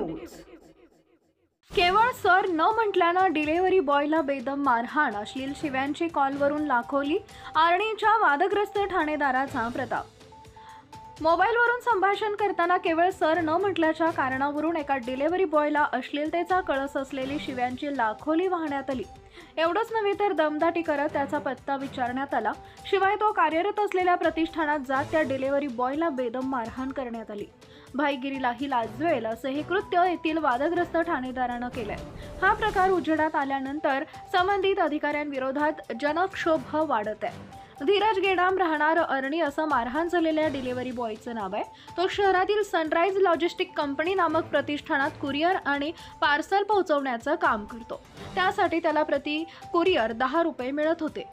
News. केवळ sir न म्हटल्यानं delivery बॉयला बेदम मारहाण, अश्लील शिव्यांची कॉलवरून लाखोली। आर्णीच्या वादग्रस्त ठाणेदाराचा प्रताप। मोबाईलवरून संभाषण करताना केवळ सर न म्हटल्याच्या कारणावरून एका डिलिव्हरी बॉयला अश्लीलतेचा कळस असलेली शिव्यांची लाखोली वाहण्यात आली। एवढंच नव्हे तर दमदाटी करत त्याचा पत्ता विचारण्यात आला। शिवाय तो कार्यरत असलेल्या प्रतिष्ठानात जात त्या डिलिव्हरी बॉयला बेदम मारहाण करण्यात आली। भाईगिरीलाही लाजवेल असं हे कृत्य येथील वादग्रस्त ठाणेदारानं केलंय। हा प्रकार उजेडात आल्यानंतर संबंधित अधिकाऱ्यांविरोधात जनक्षोभ वाढत आहे। धीरज गेडाम, राहणार अर्णी, असं मारहाण झालेल्या डिलिव्हरी बॉयचं नाव आहे। तो शहरातील सनराइज लॉजिस्टिक कंपनी नामक प्रतिष्ठानात कुरिअर आणि पार्सल पोहोचवण्याचं काम करतो। त्यासाठी त्याला प्रति कुरिअर 10 रुपये मिळत होते।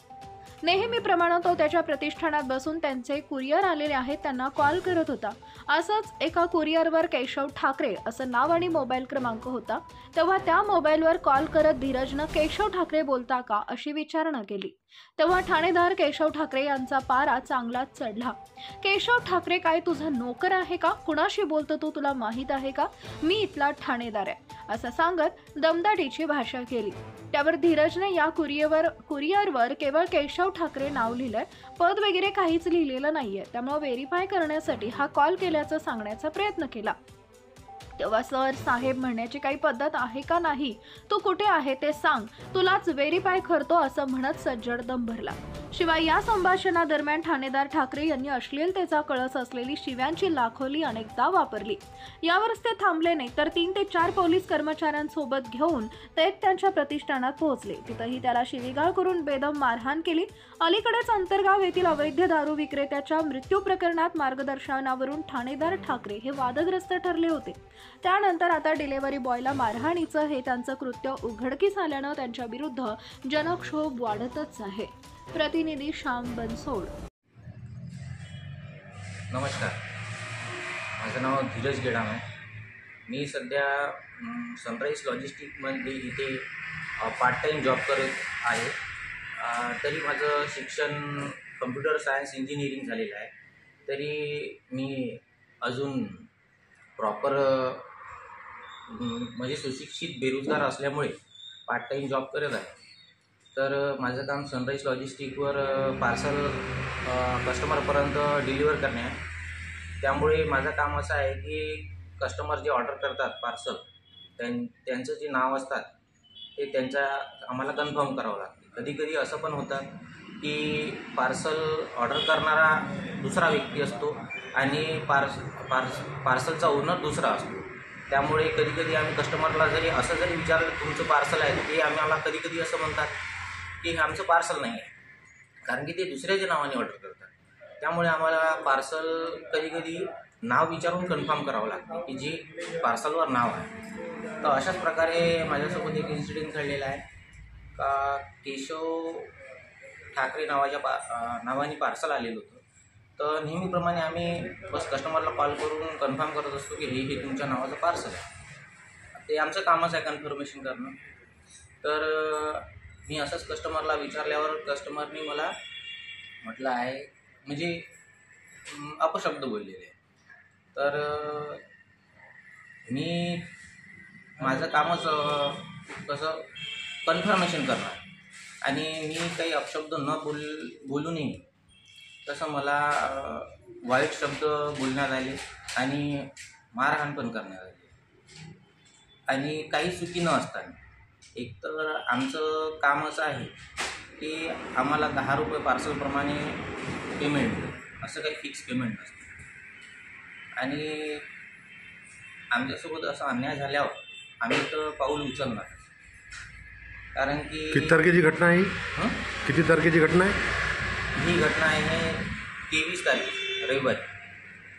नेहमीप्रमाणे तो त्याच्या प्रतिष्ठानात बसून त्यांचे कुरिअर आलेले आहेत त्यांना कॉल करत होता। असंच एका कुरिअरवर केशव ठाकरे असं नाव आणि मोबाईल क्रमांक होता। तेव्हा त्या मोबाईलवर कॉल करत धीरजनं केशव ठाकरे बोलता का अशी विचारणा केली। तेव्हा ठाणेदार केशव ठाकरे यांचा पारा चांगलाच चढला। केशव ठाकरे, काय तुझा नोकर आहे का? कुणाशी बोलतो तू, तुला माहित आहे का? मी इथला ठाणेदार आहे असं सांगत दमदाटीची भाषा केली। त्यावर धीरजने या कुरिअरवर केवळ केशव ठाकरे नाव लिहिलंय, पद वगैरे काहीच लिहिलेलं नाहीये। त्यामुळे व्हेरीफाय करण्यासाठी हा कॉल केल्याचं सांगण्याचा प्रयत्न केला। तेव्हा सर साहेब म्हणण्याची काही पद्धत आहे का नाही? तू कुठे आहे ते सांग, तुलाच व्हेरीफाय करतो असं म्हणत सज्जड दम भरला। शिवाय या संभाषणादरम्यान ठाणेदार ठाकरे यांनी अश्लीलतेचा कळस असलेली शिव्यांची लाखोली अनेकदा वापरली। यावरच ते थांबले नाही तर 3 ते 4 पोलीस कर्मचाऱ्यांसोबत घेऊन ते त्यांच्या प्रतिष्ठानात पोहोचले। तिथंही त्याला शिवीगाळ करून बेदम मारहाण केली। अलीकडेच अंतरगाव येथील अवैध दारू विक्रेत्याच्या मृत्यू प्रकरणात मार्गदर्शनावरून ठाणेदार ठाकरे हे वादग्रस्त ठरले होते। त्यानंतर आता डिलिव्हरी बॉयला मारहाणीचं हे त्यांचं कृत्य उघडकीस आल्यानं त्यांच्या विरुद्ध जनक्षोभ वाढतच आहे। प्रतिनिधी श्याम बनसोड। नमस्कार, माझं नाव धीरज गेडाम आहे। मी सध्या सनराइज लॉजिस्टिकमध्ये इथे पार्ट टाईम जॉब करत आहे। तरी माझं शिक्षण कम्प्युटर सायन्स इंजिनिअरिंग झालेलं आहे। तरी मी अजून प्रॉपर म्हणजे सुशिक्षित बेरोजगार असल्यामुळे पार्ट टाईम जॉब करत आहे। तर माझं काम सनराइज लॉजिस्टिकवर पार्सल कस्टमरपर्यंत डिलिव्हर करणे आहे। त्यामुळे माझं काम असं आहे की कस्टमर जे ऑर्डर करतात पार्सल, त्यांचं जे नाव असतात ते त्यांच्या आम्हाला कन्फर्म करावं लागते। कधीकधी असं पण होतं की पार्सल ऑर्डर करणारा दुसरा व्यक्ती असतो आणि पार्सलचा ओनर दुसरा असतो। त्यामुळे कधीकधी आम्ही कस्टमरला जरी विचारलं तुमचं पार्सल आहे, ते आम्हाला कधीकधी असं म्हणतात की हे आमचं पार्सल नाही आहे, कारण की ते दुसऱ्याच्या नावाने ऑर्डर करतात। त्यामुळे आम्हाला पार्सल कधीकधी नाव विचारून कन्फर्म करावं लागतं की जे पार्सलवर नाव आहे। तर अशाच प्रकारे माझ्यासोबत एक इन्सिडेंट घडलेला आहे का केशव ठाकरे नावाने पार्सल आलेलं होतं। तर नेहमीप्रमाणे आम्ही बस कस्टमरला कॉल करून कन्फर्म करत असतो की हे तुमच्या नावाचं पार्सल आहे। ते आमचं कामच आहे कन्फर्मेशन करणं। तर मी असंच कस्टमरला विचारल्यावर कस्टमरने मला म्हटलं आहे, म्हणजे अपशब्द बोललेले आहे। तर माझं कामच कसं कन्फर्मेशन करणार आणि मी काही अपशब्द न बोलू नये तसं मला वाईट शब्द बोलण्यात आले आणि मारहाण पण करण्यात आली। आणि काही चुकी न असताना, एकतर आमचं काम असं आहे की आम्हाला 10 रुपये पार्सलप्रमाणे पेमेंट मिळतं, असं काही फिक्स पेमेंट नसतं। आणि आमच्यासोबत असं अन्याय झाल्यावर आम्ही तर पाऊल उचलणार, कारण की किती तारखेची घटना आहे? किती तारखेची घटना आहे? ही घटना आहे 23 तारीख रविवारी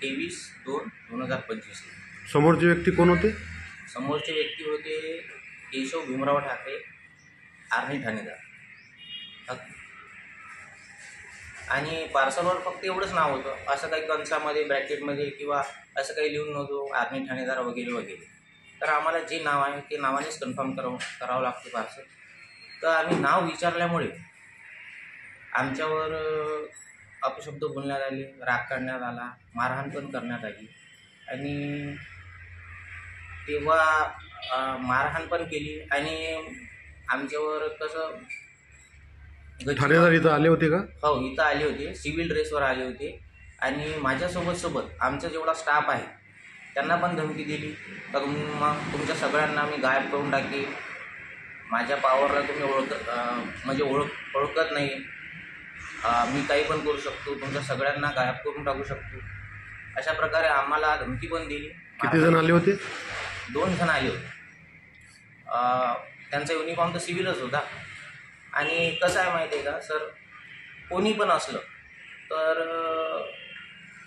23/2/2025। समोरचे व्यक्ती कोण होते? समोरचे व्यक्ती होते केशव भीमराव ठाकरे, आर्णी ठाणेदार। आणि पार्सलवर फक्त एवढंच नाव होतं, असं काही कंसामध्ये ब्रॅकेटमध्ये किंवा असं काही लिहून नव्हतं आर्णी ठाणेदार वगैरे वगैरे। तर आम्हाला जे नाव आहे ते नावानेच कन्फर्म करावं लागते पार्सल। तर आम्ही नाव विचारल्यामुळे आमच्यावर अपशब्द बोलण्यात आले, राग काढण्यात आला, मारहाण पण करण्यात आली। आणि तेव्हा मारहाण पण केली आणि आमच्यावर कसं ठाणेदार इथं आले होते का? हो, इथं आले होते, सिव्हिल ड्रेसवर आले होते आणि माझ्यासोबत आमचा जेवढा स्टाफ आहे त्यांना पण धमकी दिली तर मग तुमच्या सगळ्यांना मी गायब करून टाकेन, माझ्या पॉवरला तुम्ही ओळखत नाही, मी काही पण करू शकतो, तुमच्या सगळ्यांना गायब करून टाकू शकतो, अशा प्रकारे आम्हाला धमकी पण दिली. किती जण आले होते? 2 जण आले होते. त्यांचा युनिफॉर्म तर सिव्हिलच होता. आणि कसं आहे माहिती आहे का सर, कोणी पण असलं तर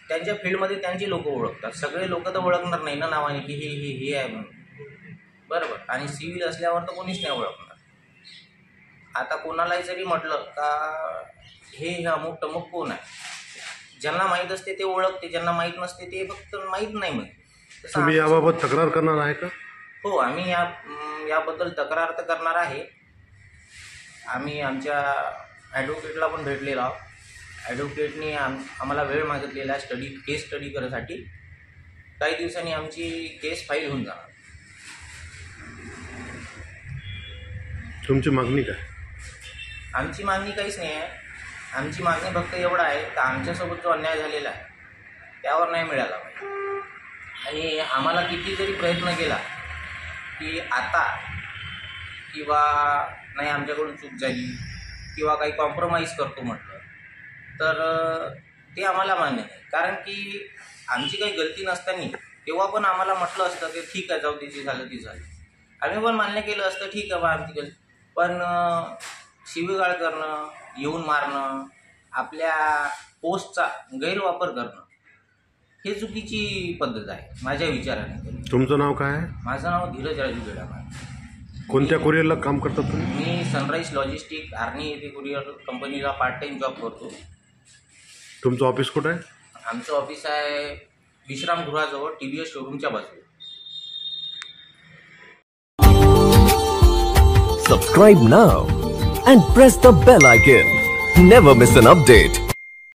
त्यांच्या फील्डमध्ये त्यांची लोक ओळखतात. सगळे लोक तर ओळखणार नाही ना नावाने की हे आहे म्हणून, बरोबर. आणि सिव्हिल असल्यावर तर कोणीच नाही ओळखणार. आता कोणालाही जरी म्हटलं का हे अमुक टमुक कोण आहे, ज्यांना माहीत असते ते ओळखते, ज्यांना माहीत नसते ते फक्त माहीत नाही म्हणते. तुम्ही याबाबत तक्रार करणार आहे का? हो, आम्ही याबद्दल तक्रार तर करणार आहे. आम्ही आमच्या ॲडव्होकेटला पण भेटलेलो आहोत. ॲडव्होकेटने आम्हाला वेळ मागितलेला आहे केस स्टडी करायसाठी. काही दिवसांनी आमची केस फाईल होऊन जाणार. तुमची मागणी काय? आमची मागणी काहीच नाही आहे. आमची मागणी फक्त एवढं आहे की आमच्यासोबत जो अन्याय झालेला आहे त्यावर न्याय मिळाला पाहिजे. आणि आम्हाला किती जरी प्रयत्न केला की आता किंवा नाही आमच्याकडून चूक झाली किंवा काही कॉम्प्रोमाइज करतो म्हटलं तर ते आम्हाला मान्य नाही. कारण की आमची काही गलती नसताना तेव्हा पण आम्हाला म्हटलं असतं की ठीक आहे, जाऊ तिची झालं ती झालं, आम्ही पण मान्य केलं असतं, ठीक आहे बा आमची गलती. पण शिवीगाळ करणं, येऊन मारणं, आपल्या पोस्टचा गैरवापर करणं हे चुकीची पद्धत आहे माझ्या विचाराने. तुमचं नाव काय आहे? माझं नाव धीरज राजू बेडामार. कोणत्या कुरिअरला काम करतात तुम्ही? मी सनराईज लॉजिस्टिक आर्नी येथे कुरिअर कंपनीला पार्ट टाइम जॉब करतो. तुमचं ऑफिस कुठं आहे? आमचं ऑफिस आहे विश्रामगृहाजवळ TVS शोरूमच्या बाजूला. Subscribe now and press the bell icon. Never miss an update.